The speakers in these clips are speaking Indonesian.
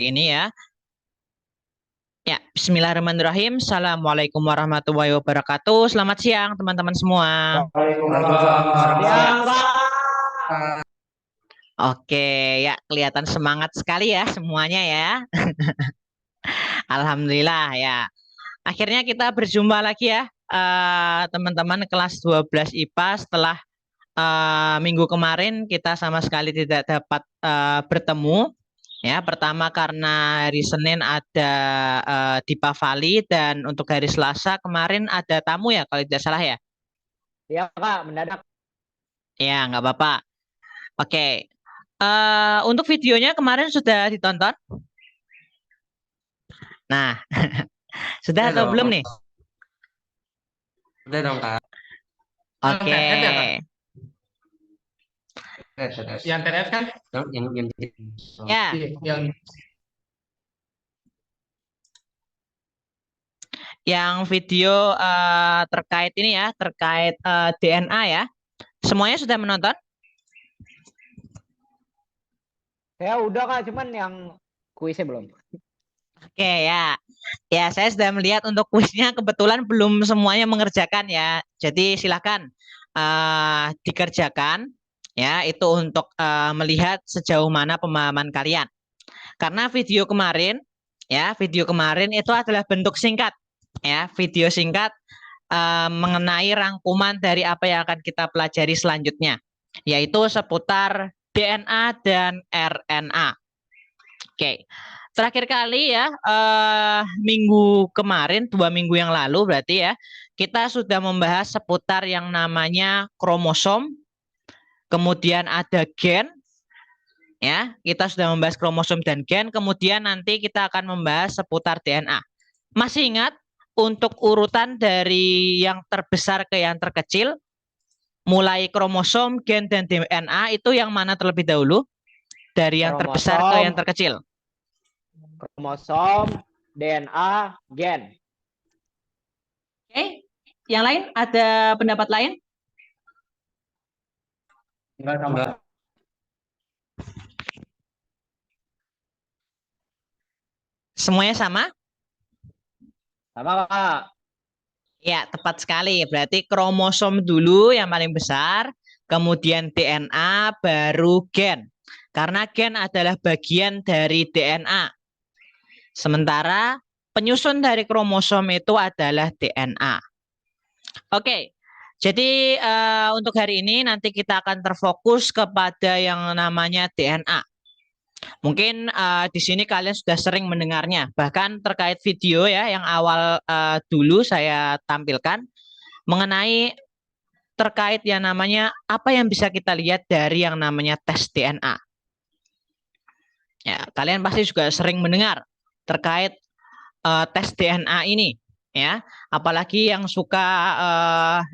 ini ya. Ya, Bismillahirrahmanirrahim. Assalamualaikum warahmatullahi wabarakatuh. Selamat siang, teman-teman semua. Waalaikumsalam Waalaikumsalam Ya, warahmatullahi warahmatullahi wabarakatuh. oke, ya kelihatan semangat sekali ya semuanya ya. Alhamdulillah ya. Akhirnya kita berjumpa lagi ya, teman-teman kelas 12 IPA setelah minggu kemarin kita sama sekali tidak dapat bertemu. Ya, pertama karena hari Senin ada Dipa Vali dan untuk hari Selasa kemarin ada tamu ya kalau tidak salah ya. Ya Kak, mendadak. Ya, nggak apa-apa. Oke. Untuk videonya kemarin sudah ditonton? Nah, sudah Udah atau dong, belum nih? udah dong Kak. Yang Oke. TF ya Kak? Tes. Yang TF kan? Yang Ya, Iya, yang yang video terkait ini ya, terkait DNA ya. Semuanya sudah menonton? saya udah Kak, cuman yang kuisnya belum. Oke ya. Ya, saya sudah melihat untuk kuisnya kebetulan belum semuanya mengerjakan ya. Jadi silakan dikerjakan ya, itu untuk melihat sejauh mana pemahaman kalian. Karena video kemarin itu adalah bentuk singkat ya, video singkat mengenai rangkuman dari apa yang akan kita pelajari selanjutnya, yaitu seputar DNA dan RNA. Oke. Terakhir kali ya, minggu kemarin, 2 minggu yang lalu berarti ya, kita sudah membahas seputar yang namanya kromosom, kemudian ada gen, ya, kita sudah membahas kromosom dan gen, kemudian nanti kita akan membahas seputar DNA. Masih ingat untuk urutan dari yang terbesar ke yang terkecil, mulai kromosom, gen, dan DNA itu yang mana terlebih dahulu? Dari yang terbesar ke Kromosom, yang terkecil. kromosom, DNA, gen. Oke, yang lain ada pendapat lain? Enggak sama enggak. Kak. Semuanya sama? Sama Kak. Ya, tepat sekali. Berarti kromosom dulu yang paling besar, kemudian DNA, baru gen. Karena gen adalah bagian dari DNA. Sementara penyusun dari kromosom itu adalah DNA. Oke, jadi untuk hari ini nanti kita akan terfokus kepada yang namanya DNA. Mungkin di sini kalian sudah sering mendengarnya, bahkan terkait video ya yang awal dulu saya tampilkan mengenai terkait yang namanya apa yang bisa kita lihat dari yang namanya tes DNA. Ya, kalian pasti juga sering mendengar terkait tes DNA ini, ya. Apalagi yang suka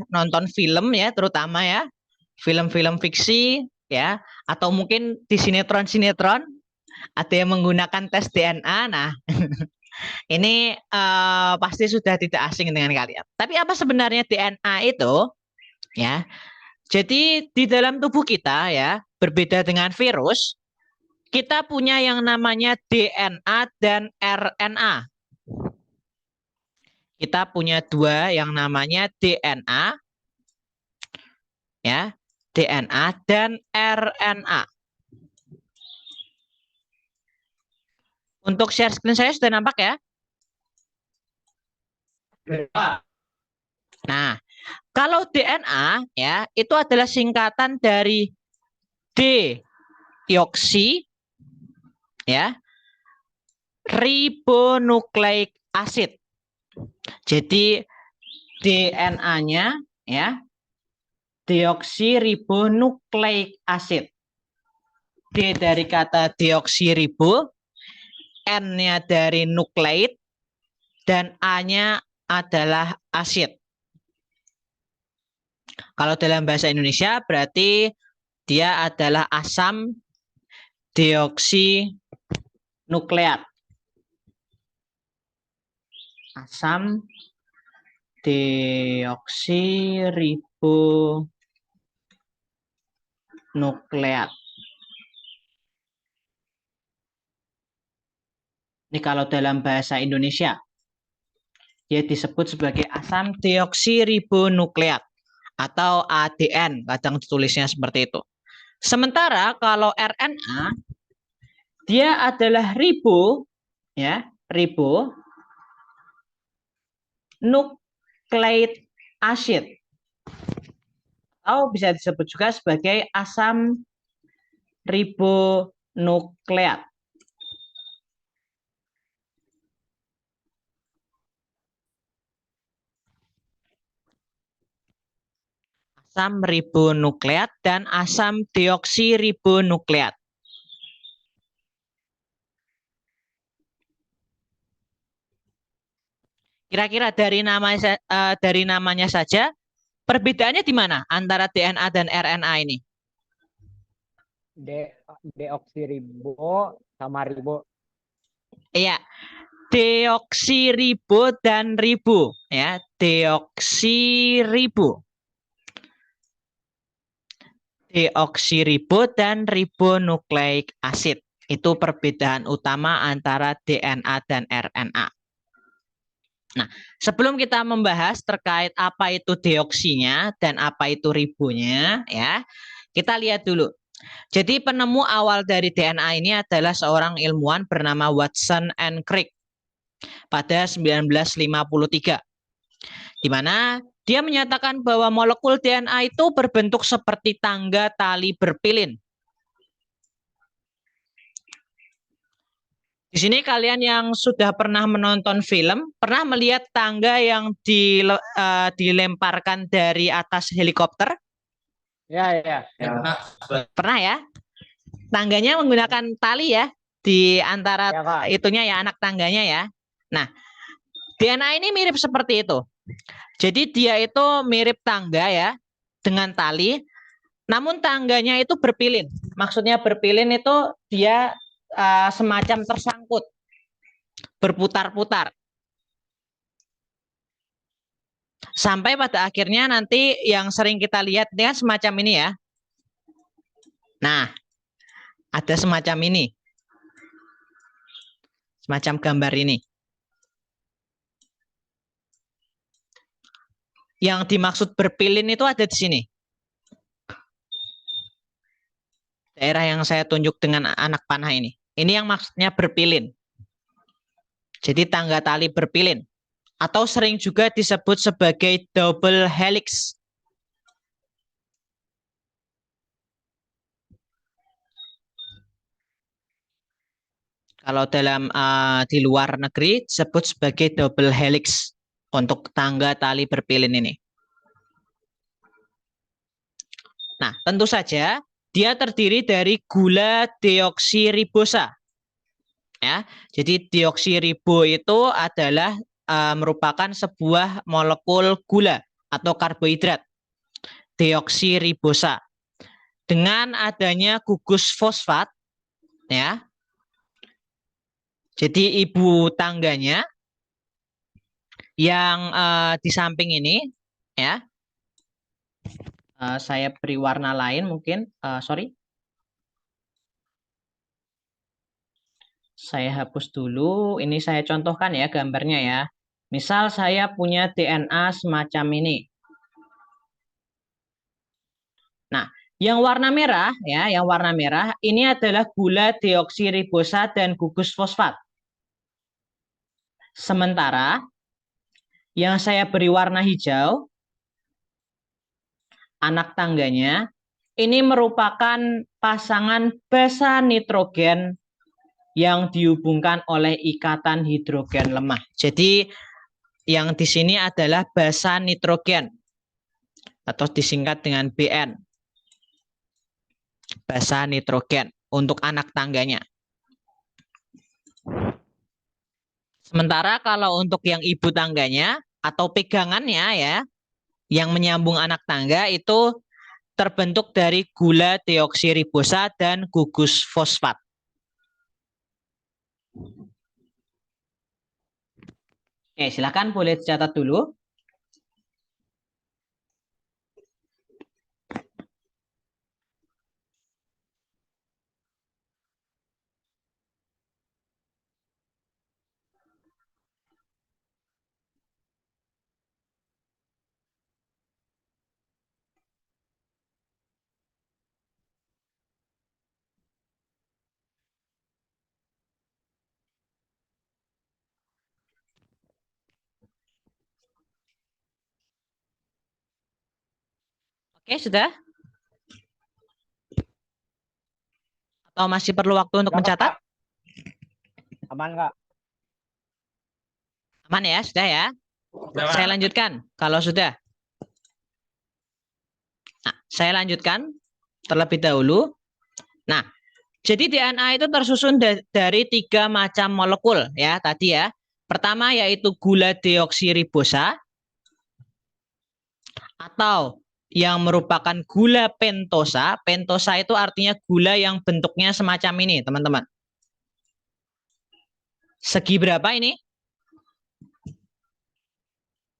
nonton film ya, terutama ya, film-film fiksi ya, atau mungkin di sinetron-sinetron ada yang menggunakan tes DNA. Nah, ini pasti sudah tidak asing dengan kalian. Tapi apa sebenarnya DNA itu? Ya, jadi di dalam tubuh kita ya, berbeda dengan virus, kita punya yang namanya DNA dan RNA. Kita punya dua yang namanya DNA, ya, DNA dan RNA. Untuk share screen saya sudah nampak ya? Kak. Nah, kalau DNA ya itu adalah singkatan dari deoksi ya, ribonucleic acid. Jadi DNA-nya ya deoksiribonukleik acid. D dari kata deoksiribo, N-nya dari nukleid, dan A-nya adalah asid. Kalau dalam bahasa Indonesia berarti dia adalah asam deoksinukleat. Asam deoksiribonukleat. Ini kalau dalam bahasa Indonesia, dia disebut sebagai asam deoksiribonukleat atau ADN, kadang ditulisnya seperti itu. Sementara kalau RNA, dia adalah ribonucleic acid, atau bisa disebut juga sebagai asam ribonukleat. Asam ribonukleat dan asam deoksiribonukleat. Kira-kira dari namanya saja, perbedaannya di mana antara DNA dan RNA ini? Deoksiribo sama ribo. Iya, deoksiribo dan ribo, ya, deoksiribo. Deoksiribo dan ribonukleik acid. Itu perbedaan utama antara DNA dan RNA. Nah, sebelum kita membahas terkait apa itu deoksinya dan apa itu ribonya, ya, kita lihat dulu. Jadi penemu awal dari DNA ini adalah seorang ilmuwan bernama Watson and Crick pada 1953. Di mana dia menyatakan bahwa molekul DNA itu berbentuk seperti tangga tali berpilin. Di sini kalian yang sudah pernah menonton film, pernah melihat tangga yang dilemparkan dari atas helikopter? Ya, ya. Ya. Pernah ya? Tangganya menggunakan tali ya, di antara Ya, Kak. itunya ya, anak tangganya ya. Nah, DNA ini mirip seperti itu. Jadi dia itu mirip tangga ya, dengan tali, namun tangganya itu berpilin. Maksudnya berpilin itu dia semacam tersangkut, berputar-putar. Sampai pada akhirnya nanti yang sering kita lihat ini kan semacam ini ya. Nah, ada semacam ini. Semacam gambar ini. Yang dimaksud berpilin itu ada di sini. Daerah yang saya tunjuk dengan anak panah ini. Ini yang maksudnya berpilin. Jadi tangga tali berpilin. Atau sering juga disebut sebagai double helix. Kalau dalam di luar negeri disebut sebagai double helix untuk tangga tali berpilin ini. Nah, tentu saja dia terdiri dari gula deoksiribosa. Ya, jadi deoksiribo itu adalah merupakan sebuah molekul gula atau karbohidrat. Deoksiribosa. Dengan adanya gugus fosfat, ya. Jadi ibu tangganya yang di samping ini, ya. Saya beri warna lain mungkin, sorry. Saya hapus dulu, ini saya contohkan ya gambarnya ya. Misal saya punya DNA semacam ini. Nah, yang warna merah ya, yang warna merah ini adalah gula deoksiribosa dan gugus fosfat. Sementara yang saya beri warna hijau, anak tangganya, ini merupakan pasangan basa nitrogen yang dihubungkan oleh ikatan hidrogen lemah. Jadi yang di sini adalah basa nitrogen atau disingkat dengan BN. Basa nitrogen untuk anak tangganya. Sementara kalau untuk yang ibu tangganya atau pegangannya ya, yang menyambung anak tangga itu terbentuk dari gula deoksiribosa dan gugus fosfat. Oke, silakan boleh dicatat dulu. Oke, sudah? Atau masih perlu waktu untuk Udah, mencatat? Kak. Aman Kak? Aman ya, sudah ya? Saya lanjutkan kalau sudah. Nah, saya lanjutkan terlebih dahulu. Nah, jadi DNA itu tersusun dari 3 macam molekul ya tadi ya. Pertama yaitu gula deoksiribosa atau yang merupakan gula pentosa. Pentosa itu artinya gula yang bentuknya semacam ini, teman-teman. Segi berapa ini?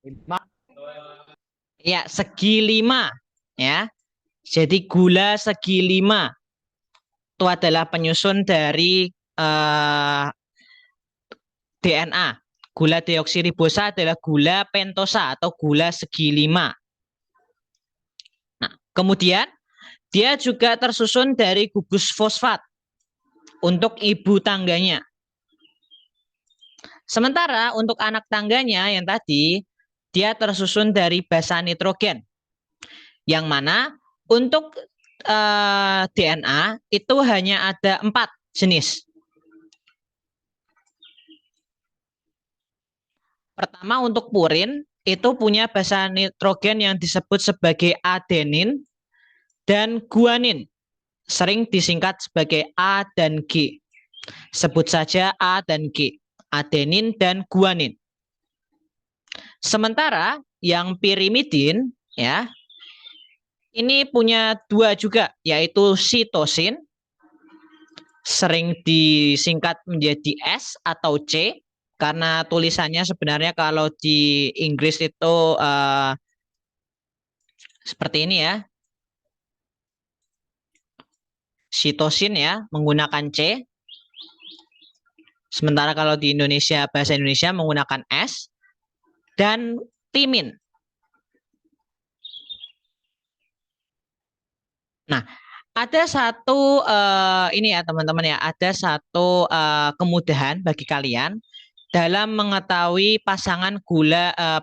5. Ya, segi 5 ya. Jadi gula segi 5 itu adalah penyusun dari DNA. Gula deoksiribosa adalah gula pentosa atau gula segi 5. Nah, kemudian dia juga tersusun dari gugus fosfat untuk ibu tangganya. Sementara untuk anak tangganya yang tadi, dia tersusun dari basa nitrogen. Yang mana untuk DNA itu hanya ada 4 jenis. Pertama untuk purin, itu punya basa nitrogen yang disebut sebagai adenin dan guanin. Sering disingkat sebagai A dan G. Sebut saja A dan G. Adenin dan guanin. Sementara yang pirimidin ya, ini punya 2 juga, yaitu sitosin, sering disingkat menjadi S atau C, karena tulisannya sebenarnya kalau di Inggris itu seperti ini ya, sitosin ya, menggunakan C. Sementara kalau di Indonesia, bahasa Indonesia menggunakan S. Dan timin. Nah, ada satu ini ya teman-teman ya, ada satu kemudahan bagi kalian dalam mengetahui pasangan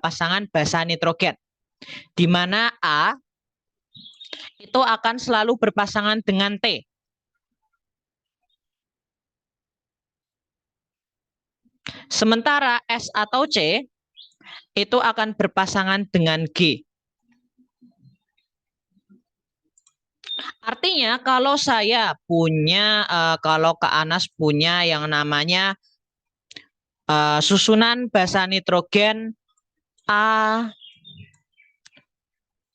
pasangan basa nitrogen, di mana A itu akan selalu berpasangan dengan T. Sementara S atau C itu akan berpasangan dengan G. Artinya kalau saya punya, kalau Kak Anas punya yang namanya susunan basa nitrogen A,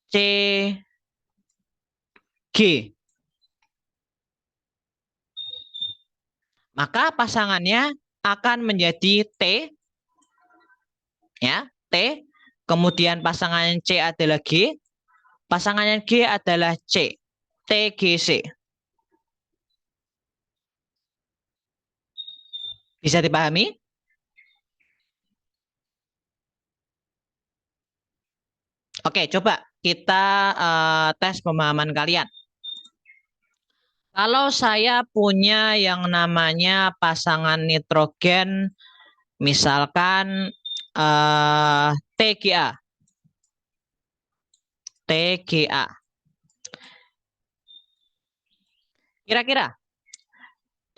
C, G. Maka pasangannya akan menjadi T, ya, T. Kemudian pasangan C adalah G, pasangannya G adalah C, TGC. Bisa dipahami? Oke, coba kita tes pemahaman kalian. Kalau saya punya yang namanya pasangan nitrogen, misalkan TGA. TGA. Kira-kira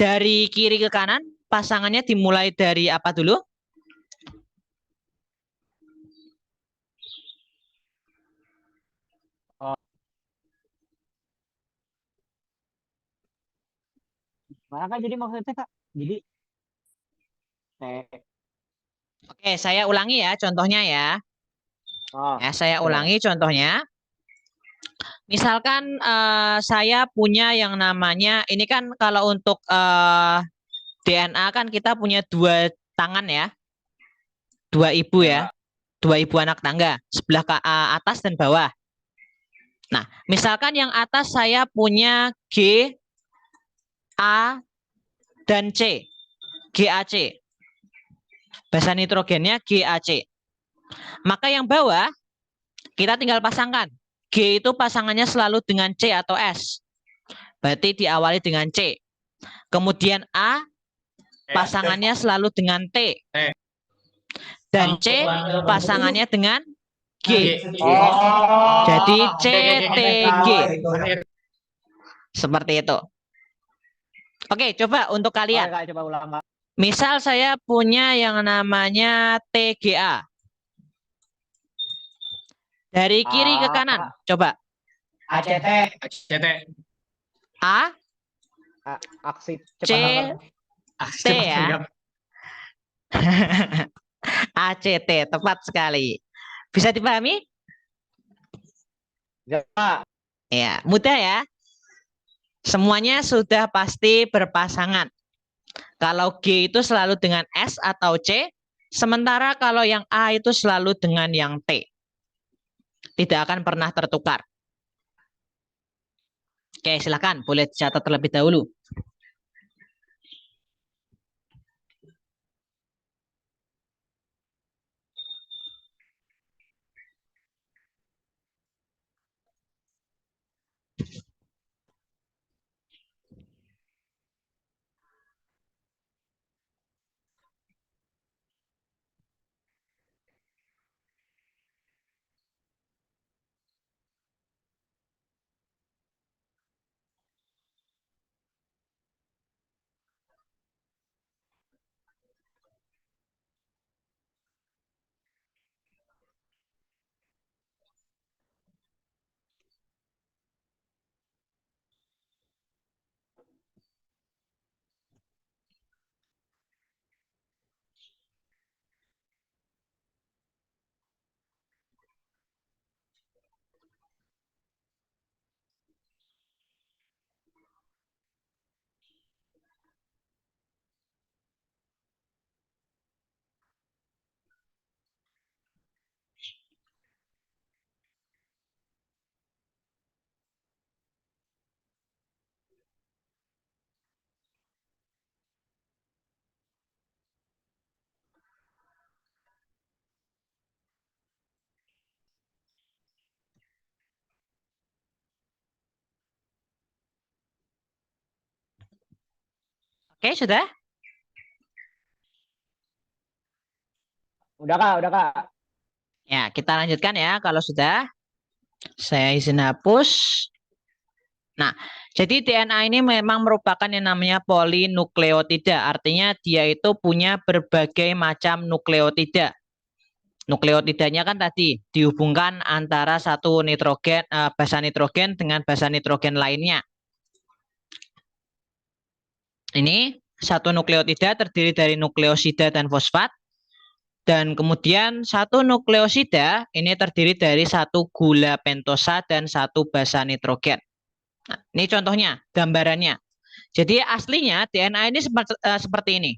dari kiri ke kanan pasangannya dimulai dari apa dulu? Mana Kak jadi maksudnya Kak? Jadi T. Oke, saya ulangi ya contohnya ya. Oh, Ya, saya oke. ulangi contohnya. Misalkan saya punya yang namanya, ini kan kalau untuk DNA kan kita punya 2 tangan ya. 2 ibu ya. 2 ibu anak tangga, sebelah ke atas dan bawah. Nah, misalkan yang atas saya punya G, A, dan C. GAC. Basa nitrogennya GAC. Maka yang bawah kita tinggal pasangkan. G itu pasangannya selalu dengan C atau S. Berarti diawali dengan C. Kemudian A pasangannya selalu dengan T. Dan C pasangannya dengan G. Oh. Jadi Oke, oke, oke. CTG. Oke, Seperti itu. Oke, coba untuk kalian. Kak, coba ulang, Kak. Misal saya punya yang namanya TGA. Dari kiri ke kanan. Coba. ACT. A, Aksi C, cepat T ya. ACT, tepat sekali. Bisa dipahami? Pak. Ya, mudah ya. Semuanya sudah pasti berpasangan. Kalau G itu selalu dengan S atau C, sementara kalau yang A itu selalu dengan yang T. Tidak akan pernah tertukar. Oke, silakan. Boleh dicatat terlebih dahulu. Oke, sudah? Udah, Kak, udah, Kak. Ya, kita lanjutkan ya. Kalau sudah, saya izin hapus. Nah, jadi DNA ini memang merupakan yang namanya polinukleotida. Artinya dia itu punya berbagai macam nukleotida. Nukleotidanya kan tadi dihubungkan antara satu nitrogen, basa nitrogen dengan basa nitrogen lainnya. Ini satu nukleotida terdiri dari nukleosida dan fosfat. Dan kemudian satu nukleosida ini terdiri dari satu gula pentosa dan satu basa nitrogen. Nah, ini contohnya, gambarannya. Jadi aslinya DNA ini seperti ini.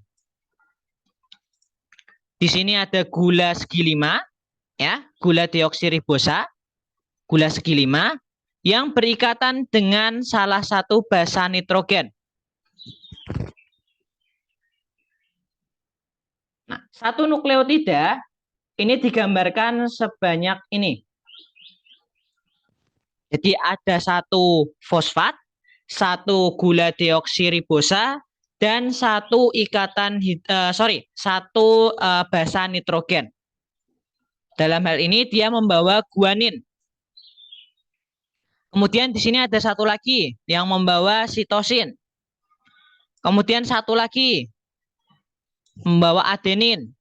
Di sini ada gula segi 5, ya, gula deoksiribosa, gula segi 5 yang berikatan dengan salah satu basa nitrogen. Nah, satu nukleotida ini digambarkan sebanyak ini. Jadi ada satu fosfat, satu gula deoksiribosa, dan satu satu basa nitrogen. Dalam hal ini dia membawa guanin. Kemudian di sini ada satu lagi yang membawa sitosin. Kemudian satu lagi membawa adenin.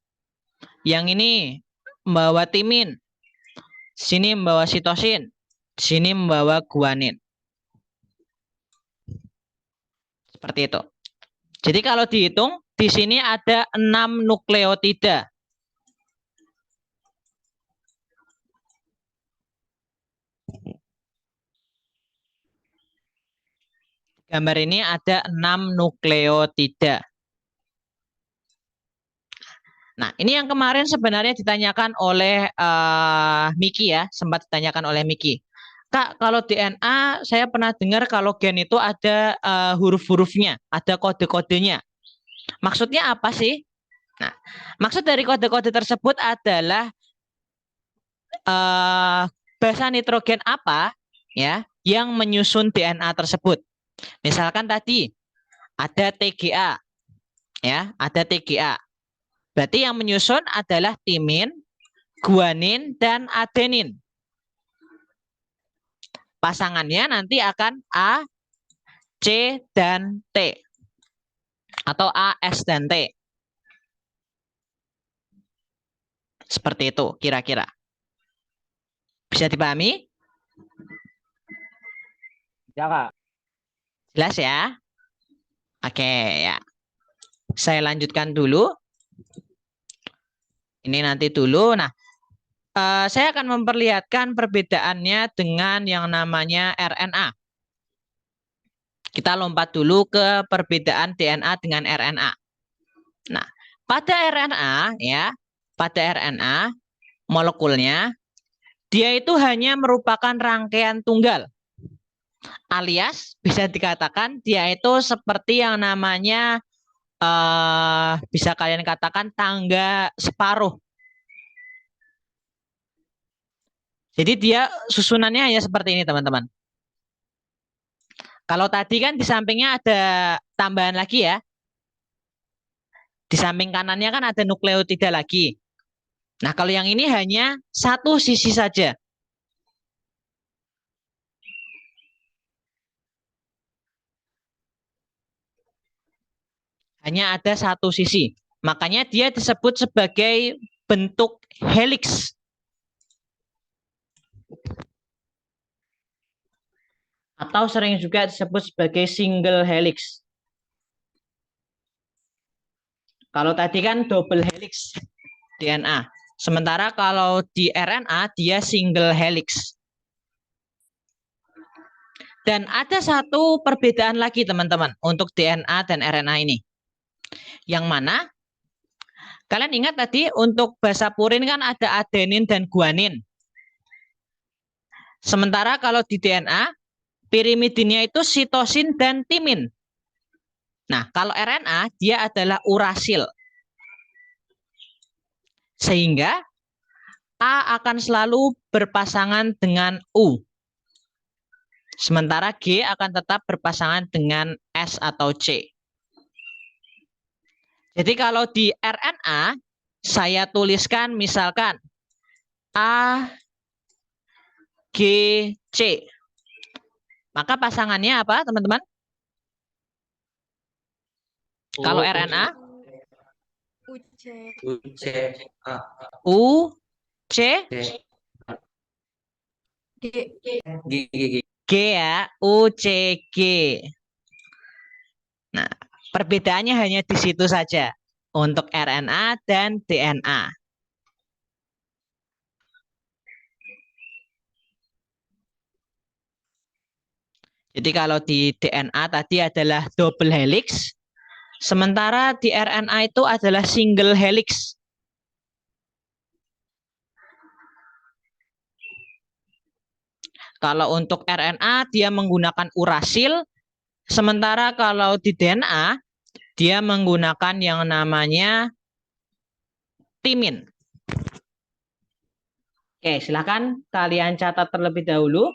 Yang ini membawa timin. Sini membawa sitosin. Sini membawa guanin. Seperti itu. Jadi kalau dihitung, di sini ada 6 nukleotida. Gambar ini ada 6 nukleotida. Nah, ini yang kemarin sebenarnya ditanyakan oleh Miki ya, sempat ditanyakan oleh Miki. Kak, kalau DNA saya pernah dengar kalau gen itu ada huruf-hurufnya, ada kode-kodenya. Maksudnya apa sih? Nah, maksud dari kode-kode tersebut adalah basa nitrogen apa ya yang menyusun DNA tersebut. Misalkan tadi ada TGA, ya, ada TGA. Berarti yang menyusun adalah timin, guanin, dan adenin. Pasangannya nanti akan A, C, dan T. Atau A, S, dan T. Seperti itu kira-kira. Bisa dipahami? Ya, Kak. Jelas ya? Oke, ya. Saya lanjutkan dulu. Ini nanti dulu. Nah, saya akan memperlihatkan perbedaannya dengan yang namanya RNA. Kita lompat dulu ke perbedaan DNA dengan RNA. Nah, pada RNA ya, pada RNA molekulnya dia itu hanya merupakan rangkaian tunggal. Alias bisa dikatakan dia itu seperti yang namanya bisa kalian katakan tangga separuh. Jadi dia susunannya hanya seperti ini, teman-teman. Kalau tadi kan di sampingnya ada tambahan lagi ya. Di samping kanannya kan ada nukleotida lagi. Nah, kalau yang ini hanya satu sisi saja. Hanya ada satu sisi. Makanya dia disebut sebagai bentuk helix. Atau sering juga disebut sebagai single helix. Kalau tadi kan double helix DNA. Sementara kalau di RNA dia single helix. Dan ada satu perbedaan lagi teman-teman untuk DNA dan RNA ini. Yang mana? Kalian ingat tadi untuk basa purin kan ada adenin dan guanin. Sementara kalau di DNA, pirimidinnya itu sitosin dan timin. Nah, kalau RNA dia adalah urasil. Sehingga A akan selalu berpasangan dengan U. Sementara G akan tetap berpasangan dengan S atau C. Jadi kalau di RNA, saya tuliskan misalkan A, G, C. Maka pasangannya apa, teman-teman? Kalau RNA, UC, U, C, G ya, U, C, G. Nah, perbedaannya hanya di situ saja untuk RNA dan DNA. Jadi kalau di DNA tadi adalah double helix, sementara di RNA itu adalah single helix. Kalau untuk RNA dia menggunakan urasil, sementara kalau di DNA dia menggunakan yang namanya timin. Oke, silakan kalian catat terlebih dahulu.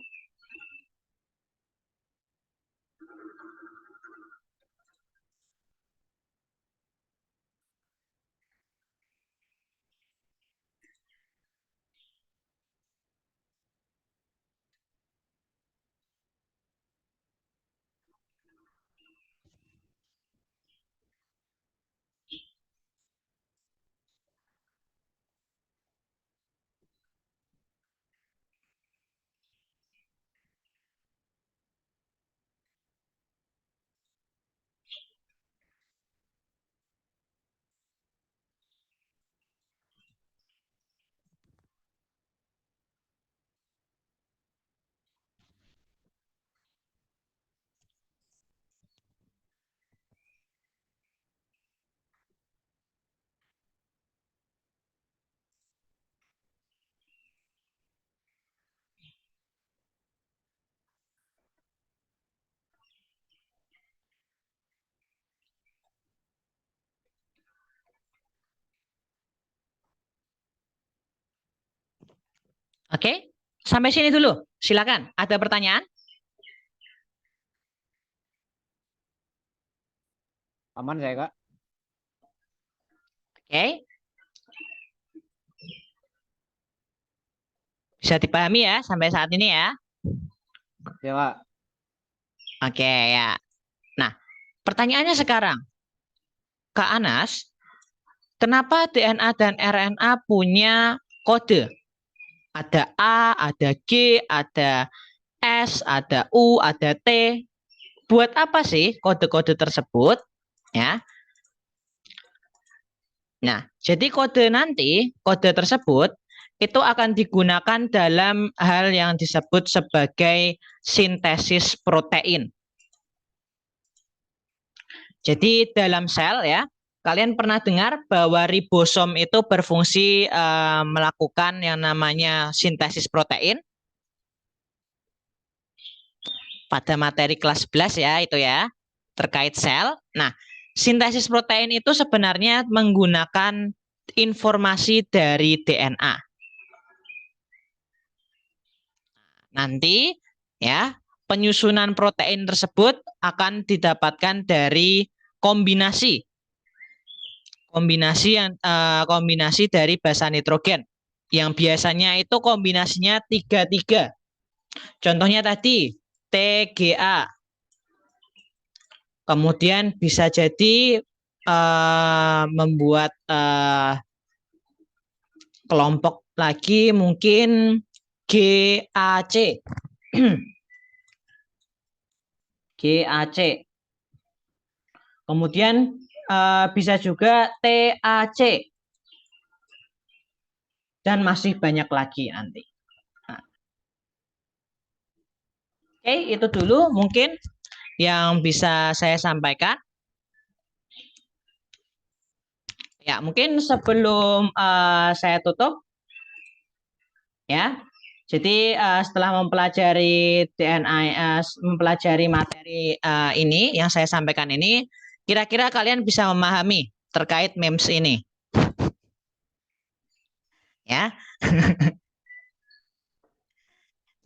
Oke, sampai sini dulu. Silakan. Ada pertanyaan? Aman saya, Kak. Oke. Bisa dipahami ya sampai saat ini ya? Ya, Kak. Oke ya. Nah, pertanyaannya sekarang, Kak Anas, kenapa DNA dan RNA punya kode? Ada A, ada G, ada S, ada U, ada T. Buat apa sih kode-kode tersebut? Ya. Nah, jadi kode tersebut itu akan digunakan dalam hal yang disebut sebagai sintesis protein. Jadi dalam sel ya, kalian pernah dengar bahwa ribosom itu berfungsi melakukan yang namanya sintesis protein? Pada materi kelas 11 ya itu ya, terkait sel. Nah, sintesis protein itu sebenarnya menggunakan informasi dari DNA. Nanti ya, penyusunan protein tersebut akan didapatkan dari kombinasi dari basa nitrogen yang biasanya itu kombinasinya 3-3. Contohnya tadi TGA. Kemudian bisa jadi membuat kelompok lagi mungkin GAC. GAC. Kemudian bisa juga TAC. Dan masih banyak lagi nanti. Nah. Oke, itu dulu mungkin yang bisa saya sampaikan. Ya, mungkin sebelum saya tutup, ya. Jadi setelah mempelajari DNA, mempelajari materi ini yang saya sampaikan ini, kira-kira kalian bisa memahami terkait MEMS ini, ya.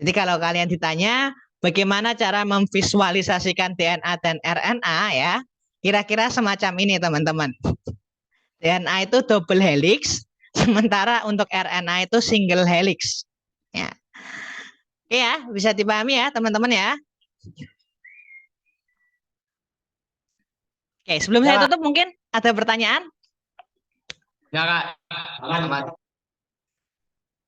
Jadi kalau kalian ditanya bagaimana cara memvisualisasikan DNA dan RNA, ya, kira-kira semacam ini teman-teman. DNA itu double helix, sementara untuk RNA itu single helix. Ya. Oke ya, bisa dipahami ya teman-teman ya. Oke, sebelum saya tutup mungkin ada pertanyaan? Ya, Kak. Aman.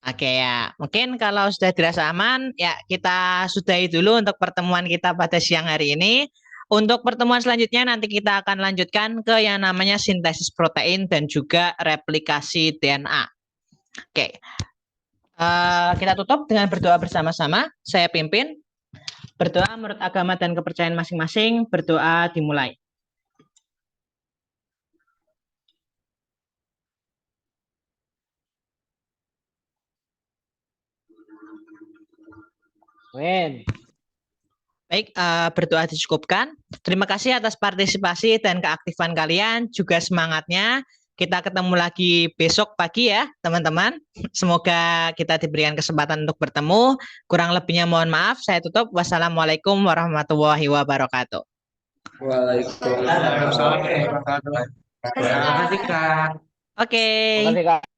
Oke ya, mungkin kalau sudah dirasa aman, ya kita sudahi dulu untuk pertemuan kita pada siang hari ini. Untuk pertemuan selanjutnya nanti kita akan lanjutkan ke yang namanya sintesis protein dan juga replikasi DNA. Oke, kita tutup dengan berdoa bersama-sama. Saya pimpin. Berdoa menurut agama dan kepercayaan masing-masing. Berdoa dimulai. Baik, berdoa dicukupkan. Terima kasih atas partisipasi dan keaktifan kalian, juga semangatnya. Kita ketemu lagi besok pagi ya, teman-teman. Semoga kita diberikan kesempatan untuk bertemu. Kurang lebihnya mohon maaf. Saya tutup. Wassalamualaikum warahmatullahi wabarakatuh. Waalaikumsalam warahmatullahi wabarakatuh. Terima kasih, Kak. Oke. Terima kasih, Kak.